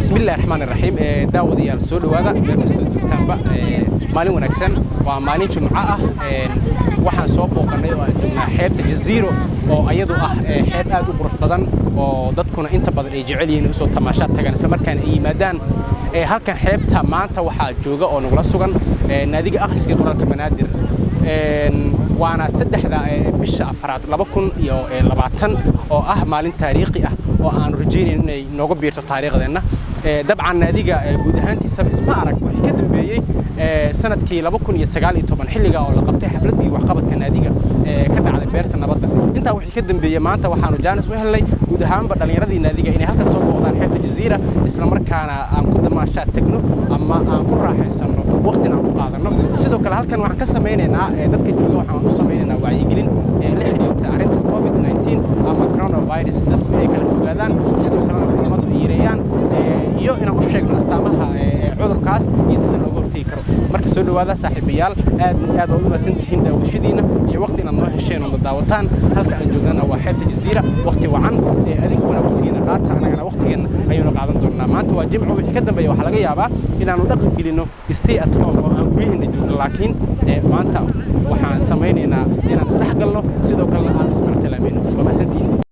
بسم الله الرحمن الرحيم داود يا سود وهذا مركز تنبأ مالين ونكسن ومالين جمعة waxaan soo booqanay oo aan joognaa xeebta Jazeero oo ayadu ah xeeb aad u qurux badan oo dadkuna inta badan ay jecel yihiin soo tamaashaad tagaan isla markaana ay yimaadaan halkan xeebta maanta waxaa jooga oo nagula sugan naadiga akhriska qoraalka banaadir waana 3 bisha afraad 2020 oo ah maalin taariikhi ah oo aan rajeynayno inay nooga biirto taariikhdeena dabcan naadiga guud ahaantiisa isma arag wixii ka dambeeyay sanadkii 2019 xilliga oo la qabtay xafladii waxqabadka naadiga ka dhacday beerta nabadda inta wixii ka dambeeyay maanta waxaanu jaanis u helnay guud ahaanba dhalinyaradii naadiga inay halka soo booqdaan xeebta Jazeera isla markaana aan ku damaashaad tagno ama aan ku raaxaysano waqtina aan ku qaadano sidoo kale halkan waxaan ka sameynaynaa dadka jooga waxaan u sameynaynaa wacyigelin la xiriirta arrinta COVID-19 ama coronavirus dadku ay kala fogaadaan sidoo kale culimadu ay yareeyaan iyo inaan u sheegno astaamaha cudurkaas iyo sida looga hortagi karo marka soo dhawaada saaxiibayaal aad u wanaagsantihiin daawashadiina iyo waqti inaad noo hesheen oo daawataan halka aan joognana waa xeebta Jazeera waqti wacan adiguna waqtigeena qaata anagana waqtigeena ayuu qaadan doonaa maanta waa jimco wixii ka dambeeya waxa laga yaabaa inaanu dhaqan gelino stay at home oo aan guryaheena joogno laakiin maanta waxaan sameynaynaa inaan isdhex galno sidoo kale aan ismar salaamayno waa mahadsantihiin